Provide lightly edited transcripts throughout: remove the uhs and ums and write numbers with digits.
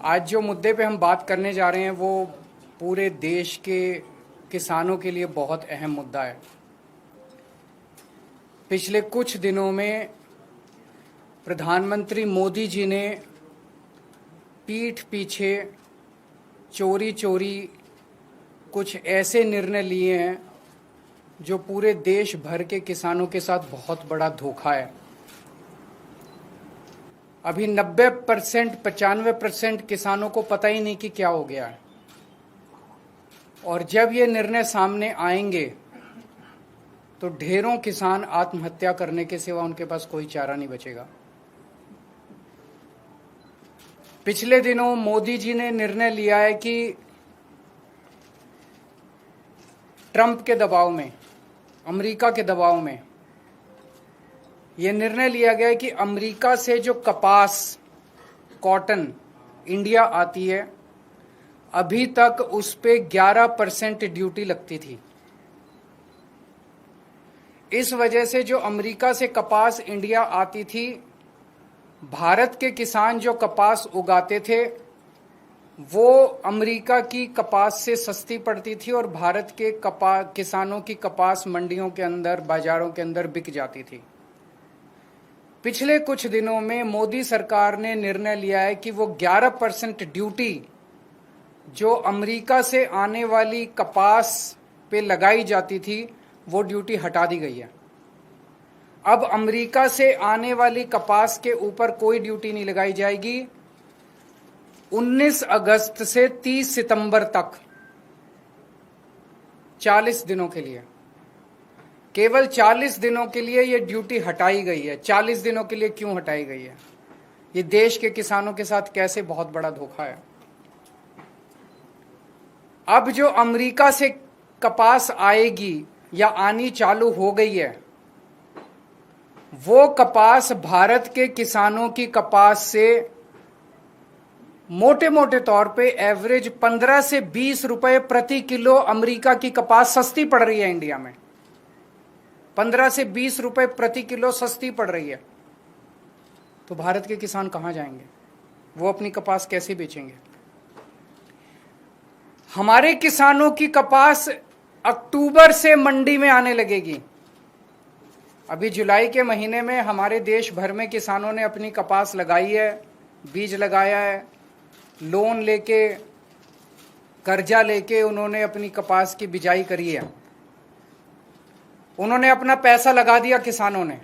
आज जो मुद्दे पे हम बात करने जा रहे हैं वो पूरे देश के किसानों के लिए बहुत अहम मुद्दा है। पिछले कुछ दिनों में प्रधानमंत्री मोदी जी ने पीठ पीछे चोरी चोरी कुछ ऐसे निर्णय लिए हैं जो पूरे देश भर के किसानों के साथ बहुत बड़ा धोखा है। अभी 90% 95% किसानों को पता ही नहीं कि क्या हो गया है, और जब ये निर्णय सामने आएंगे तो ढेरों किसान आत्महत्या करने के सिवा उनके पास कोई चारा नहीं बचेगा। पिछले दिनों मोदी जी ने निर्णय लिया है कि ट्रंप के दबाव में, अमेरिका के दबाव में यह निर्णय लिया गया है कि अमेरिका से जो कपास, कॉटन इंडिया आती है, अभी तक उस पे 11% ड्यूटी लगती थी। इस वजह से जो अमेरिका से कपास इंडिया आती थी, भारत के किसान जो कपास उगाते थे वो अमेरिका की कपास से सस्ती पड़ती थी और भारत के किसानों की कपास मंडियों के अंदर, बाजारों के अंदर बिक जाती थी। पिछले कुछ दिनों में मोदी सरकार ने निर्णय लिया है कि वो 11% ड्यूटी जो अमेरिका से आने वाली कपास पे लगाई जाती थी, वो ड्यूटी हटा दी गई है। अब अमेरिका से आने वाली कपास के ऊपर कोई ड्यूटी नहीं लगाई जाएगी। 19 अगस्त से 30 सितंबर तक 40 दिनों के लिए, केवल 40 दिनों के लिए ये ड्यूटी हटाई गई है। 40 दिनों के लिए क्यों हटाई गई है? ये देश के किसानों के साथ कैसे बहुत बड़ा धोखा है। अब जो अमेरिका से कपास आएगी या आनी चालू हो गई है, वो कपास भारत के किसानों की कपास से मोटे मोटे तौर पे एवरेज 15 से 20 रुपए प्रति किलो अमेरिका की कपास सस्ती पड़ रही है। इंडिया में 15 से 20 रुपए प्रति किलो सस्ती पड़ रही है। तो भारत के किसान कहां जाएंगे? वो अपनी कपास कैसे बेचेंगे? हमारे किसानों की कपास अक्टूबर से मंडी में आने लगेगी। अभी जुलाई के महीने में हमारे देश भर में किसानों ने अपनी कपास लगाई है, बीज लगाया है, लोन लेके, कर्जा लेके उन्होंने अपनी कपास की बिजाई करी है। उन्होंने अपना पैसा लगा दिया किसानों ने।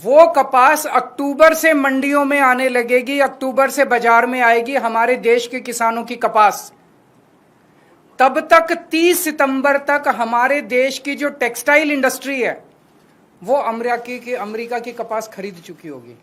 वो कपास अक्टूबर से मंडियों में आने लगेगी, अक्टूबर से बाजार में आएगी हमारे देश के किसानों की कपास। तब तक 30 सितंबर तक हमारे देश की जो टेक्सटाइल इंडस्ट्री है वो अमेरिका की कपास खरीद चुकी होगी।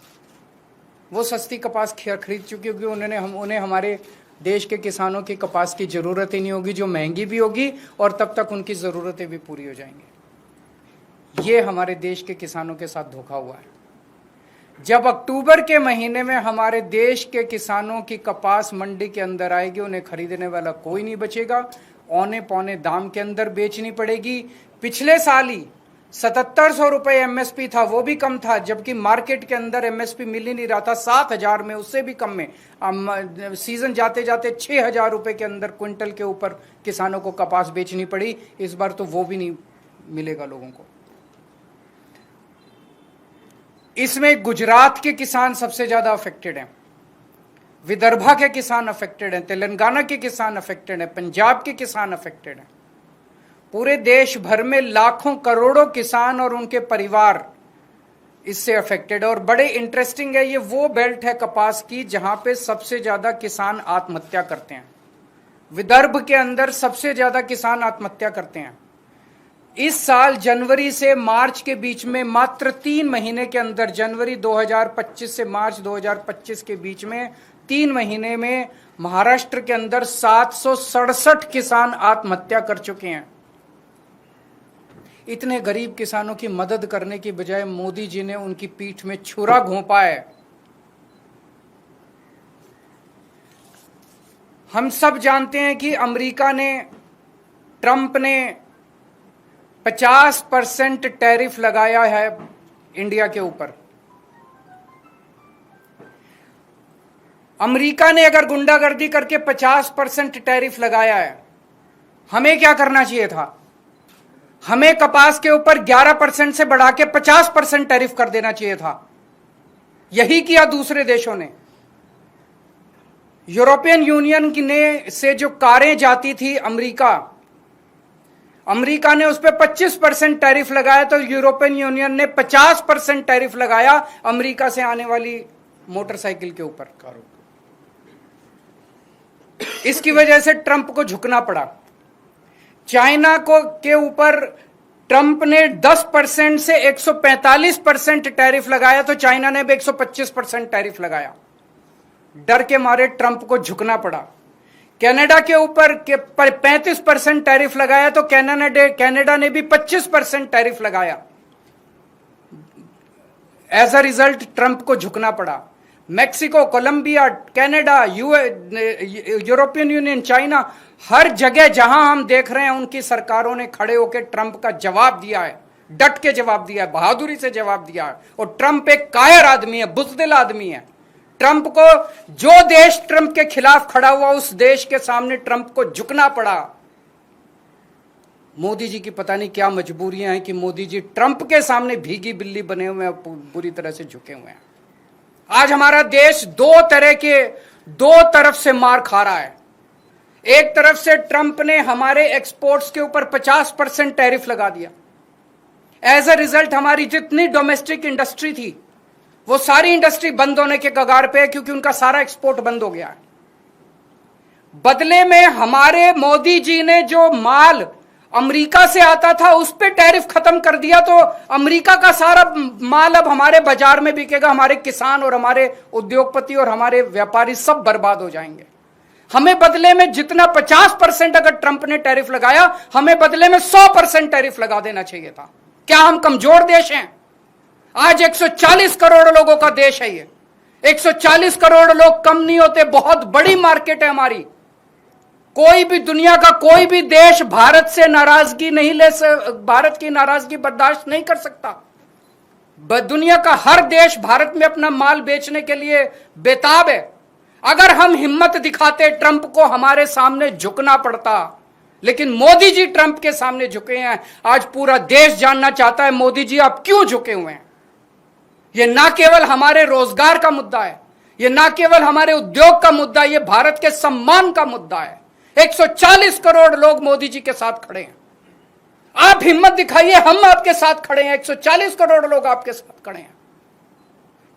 वो सस्ती कपास खरीद चुकी होगी। उन्हें हमारे देश के किसानों की कपास की जरूरत ही नहीं होगी, जो महंगी भी होगी, और तब तक उनकी जरूरतें भी पूरी हो जाएंगी। ये हमारे देश के किसानों के साथ धोखा हुआ है। जब अक्टूबर के महीने में हमारे देश के किसानों की कपास मंडी के अंदर आएगी, उन्हें खरीदने वाला कोई नहीं बचेगा। औने पौने दाम के अंदर बेचनी पड़ेगी। पिछले साल ही 7700 रुपए एमएसपी था, वो भी कम था, जबकि मार्केट के अंदर एमएसपी मिल ही नहीं रहा था। 7000 में, उससे भी कम में सीजन जाते जाते 6000 रुपए के अंदर क्विंटल के ऊपर किसानों को कपास बेचनी पड़ी। इस बार तो वो भी नहीं मिलेगा लोगों को। इसमें गुजरात के किसान सबसे ज्यादा अफेक्टेड हैं, विदर्भा के किसान अफेक्टेड हैं, तेलंगाना के किसान अफेक्टेड हैं, पंजाब के किसान अफेक्टेड हैं। पूरे देश भर में लाखों करोड़ों किसान और उनके परिवार इससे अफेक्टेड है। और बड़े इंटरेस्टिंग है, ये वो बेल्ट है कपास की जहां पे सबसे ज्यादा किसान आत्महत्या करते हैं। विदर्भ के अंदर सबसे ज्यादा किसान आत्महत्या करते हैं। इस साल जनवरी से मार्च के बीच में, मात्र 3 महीने के अंदर, जनवरी 2025 से मार्च 2025 के बीच में 3 महीने में महाराष्ट्र के अंदर 767 किसान आत्महत्या कर चुके हैं। इतने गरीब किसानों की मदद करने की बजाय मोदी जी ने उनकी पीठ में छुरा घोंपा है। हम सब जानते हैं कि अमेरिका ने, ट्रंप ने 50% टैरिफ लगाया है इंडिया के ऊपर। अमेरिका ने अगर गुंडागर्दी करके 50% टैरिफ लगाया है, हमें क्या करना चाहिए था? हमें कपास के ऊपर 11% से बढ़ा के 50% टैरिफ कर देना चाहिए था। यही किया दूसरे देशों ने। यूरोपियन यूनियन ने से जो कारें जाती थी अमेरिका ने उस पर 25% टैरिफ लगाया, तो यूरोपियन यूनियन ने 50% टैरिफ लगाया अमेरिका से आने वाली मोटरसाइकिल के ऊपर, कारों। इसकी वजह से ट्रंप को झुकना पड़ा। चाइना को के ऊपर ट्रंप ने 10% से 145% टैरिफ लगाया, तो चाइना ने भी 125% टैरिफ लगाया। डर के मारे ट्रंप को झुकना पड़ा। कनाडा के ऊपर 35% टैरिफ लगाया, तो कनाडा ने भी 25% टैरिफ लगाया। एज अ रिजल्ट ट्रंप को झुकना पड़ा। Mexico, Colombia, Canada, European Union, China, हर जगह जहां हम देख रहे हैं उनकी सरकारों ने खड़े होकर ट्रंप का जवाब दिया है, डट के जवाब दिया है, बहादुरी से जवाब दिया है। और ट्रंप एक कायर आदमी है, बुज़दिल आदमी है। ट्रंप को, जो देश ट्रंप के खिलाफ खड़ा हुआ, उस देश के सामने ट्रंप को झुकना पड़ा। मोदी जी की पता नहीं क्या मजबूरियां हैं कि मोदी जी ट्रंप के सामने भीगी बिल्ली बने हुए हैं, पूरी तरह से झुके हुए हैं। आज हमारा देश दो तरफ से मार खा रहा है। एक तरफ से ट्रंप ने हमारे एक्सपोर्ट्स के ऊपर 50% टैरिफ लगा दिया। एज अ रिजल्ट हमारी जितनी डोमेस्टिक इंडस्ट्री थी, वो सारी इंडस्ट्री बंद होने के कगार पे है, क्योंकि उनका सारा एक्सपोर्ट बंद हो गया है। बदले में हमारे मोदी जी ने जो माल अमेरिका से आता था उस पे टैरिफ खत्म कर दिया, तो अमेरिका का सारा माल अब हमारे बाजार में बिकेगा। हमारे किसान और हमारे उद्योगपति और हमारे व्यापारी सब बर्बाद हो जाएंगे। हमें बदले में जितना 50% अगर ट्रंप ने टैरिफ लगाया, हमें बदले में 100% टैरिफ लगा देना चाहिए था। क्या हम कमजोर देश हैं? आज 140 करोड़ लोगों का देश है ये। 140 करोड़ लोग कम नहीं होते, बहुत बड़ी मार्केट है हमारी। कोई भी, दुनिया का कोई भी देश भारत से नाराजगी नहीं भारत की नाराजगी बर्दाश्त नहीं कर सकता। दुनिया का हर देश भारत में अपना माल बेचने के लिए बेताब है। अगर हम हिम्मत दिखाते, ट्रंप को हमारे सामने झुकना पड़ता, लेकिन मोदी जी ट्रंप के सामने झुके हैं। आज पूरा देश जानना चाहता है मोदी जी आप क्यों झुके हुए हैं। यह ना केवल हमारे रोजगार का मुद्दा है, यह ना केवल हमारे उद्योग का मुद्दा है, यह भारत के सम्मान का मुद्दा है। 140 करोड़ लोग मोदी जी के साथ खड़े हैं। आप हिम्मत दिखाइए, हम आपके साथ खड़े हैं। 140 करोड़ लोग आपके साथ खड़े हैं।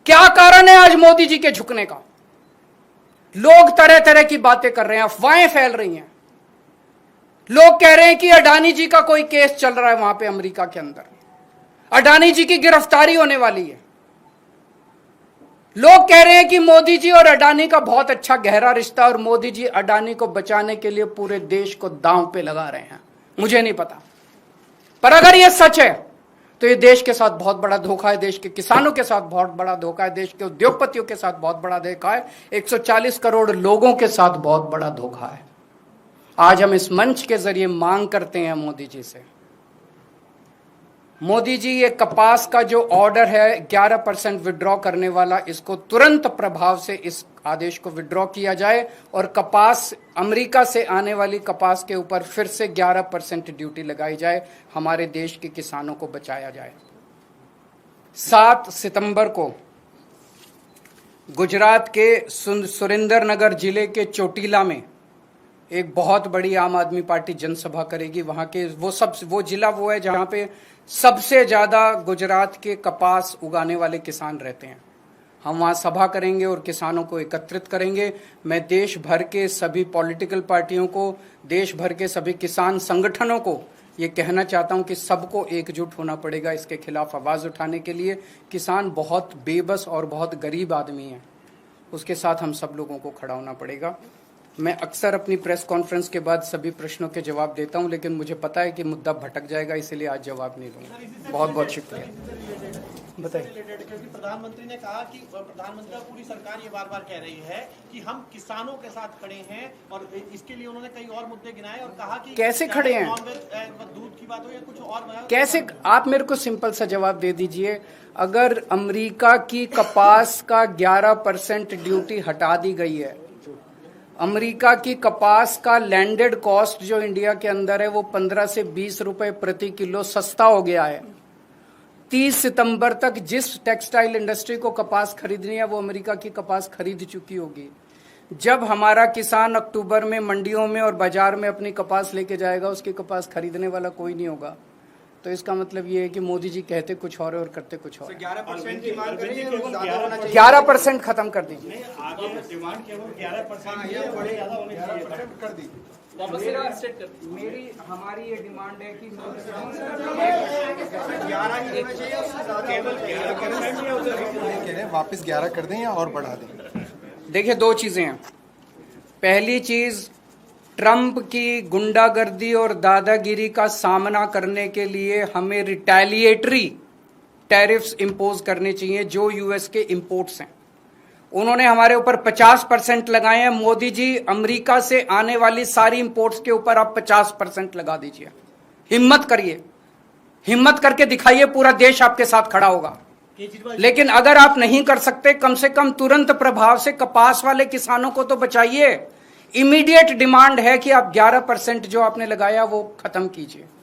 क्या कारण है आज मोदी जी के झुकने का? लोग तरह तरह की बातें कर रहे हैं, अफवाहें फैल रही हैं। लोग कह रहे हैं कि अडानी जी का कोई केस चल रहा है वहां पे अमेरिका के अंदर, अडानी जी की गिरफ्तारी होने वाली है। लोग कह रहे हैं कि मोदी जी और अडानी का बहुत अच्छा गहरा रिश्ता, और मोदी जी अडानी को बचाने के लिए पूरे देश को दांव पे लगा रहे हैं। मुझे नहीं पता, पर अगर यह सच है तो ये देश के साथ बहुत बड़ा धोखा है, देश के किसानों के साथ बहुत बड़ा धोखा है, देश के उद्योगपतियों के साथ बहुत बड़ा धोखा है, 140 करोड़ लोगों के साथ बहुत बड़ा धोखा है। आज हम इस मंच के जरिए मांग करते हैं मोदी जी से, मोदी जी ये कपास का जो ऑर्डर है 11% विड्रॉ करने वाला, इसको तुरंत प्रभाव से इस आदेश को विड्रॉ किया जाए और कपास, अमेरिका से आने वाली कपास के ऊपर फिर से 11% ड्यूटी लगाई जाए, हमारे देश के किसानों को बचाया जाए। 7 सितंबर को गुजरात के सुरेंद्रनगर जिले के चोटीला में एक बहुत बड़ी आम आदमी पार्टी जनसभा करेगी। वहां के वो जिला वो है जहां पे सबसे ज्यादा गुजरात के कपास उगाने वाले किसान रहते हैं। हम वहां सभा करेंगे और किसानों को एकत्रित करेंगे। मैं देश भर के सभी पॉलिटिकल पार्टियों को, देश भर के सभी किसान संगठनों को ये कहना चाहता हूं कि सबको एकजुट होना पड़ेगा इसके खिलाफ आवाज उठाने के लिए। किसान बहुत बेबस और बहुत गरीब आदमी है, उसके साथ हम सब लोगों को खड़ा होना पड़ेगा। मैं अक्सर अपनी प्रेस कॉन्फ्रेंस के बाद सभी प्रश्नों के जवाब देता हूं, लेकिन मुझे पता है कि मुद्दा भटक जाएगा, इसलिए आज जवाब नहीं दूंगा। बहुत बहुत शुक्रिया। बताइए। क्योंकि प्रधानमंत्री ने कहा कि प्रधानमंत्री और पूरी सरकार ये बार बार कह रही है कि हम किसानों के साथ खड़े हैं, और इसके लिए उन्होंने कई और मुद्दे गिनाए और कहा कि कैसे खड़े हैं, दूध की बात हो या कुछ और, कैसे? आप मेरे को सिंपल सा जवाब दे दीजिए। अगर अमेरिका की कपास का 11% ड्यूटी हटा दी गई है, अमेरिका की कपास का लैंडेड कॉस्ट जो इंडिया के अंदर है वो 15 से 20 रुपए प्रति किलो सस्ता हो गया है। 30 सितंबर तक जिस टेक्सटाइल इंडस्ट्री को कपास खरीदनी है वो अमेरिका की कपास खरीद चुकी होगी। जब हमारा किसान अक्टूबर में मंडियों में और बाजार में अपनी कपास लेके जाएगा, उसकी कपास खरीदने वाला कोई नहीं होगा। तो इसका मतलब ये है कि मोदी जी कहते कुछ और करते कुछ और। 11% की मांग कर रही है, वो ज्यादा होना चाहिए। 11% खत्म कर दीजिए। आगे डिमांड केवल 11% कर दी। मेरी हमारी ये डिमांड है कि 11 ही होना चाहिए, वापस 11 कर दें या और बढ़ा दें। देखिए, दो चीजें हैं। पहली चीज, ट्रंप की गुंडागर्दी और दादागिरी का सामना करने के लिए हमें रिटेलिएटरी टैरिफ्स इंपोज करने चाहिए जो यूएस के इंपोर्ट्स हैं। उन्होंने हमारे ऊपर 50% लगाए हैं। मोदी जी, अमेरिका से आने वाली सारी इंपोर्ट्स के ऊपर आप 50% लगा दीजिए। हिम्मत करिए, हिम्मत करके दिखाइए, पूरा देश आपके साथ खड़ा होगा। लेकिन अगर आप नहीं कर सकते, कम से कम तुरंत प्रभाव से कपास वाले किसानों को तो बचाइए। इमीडिएट डिमांड है कि आप 11% जो आपने लगाया वो खत्म कीजिए।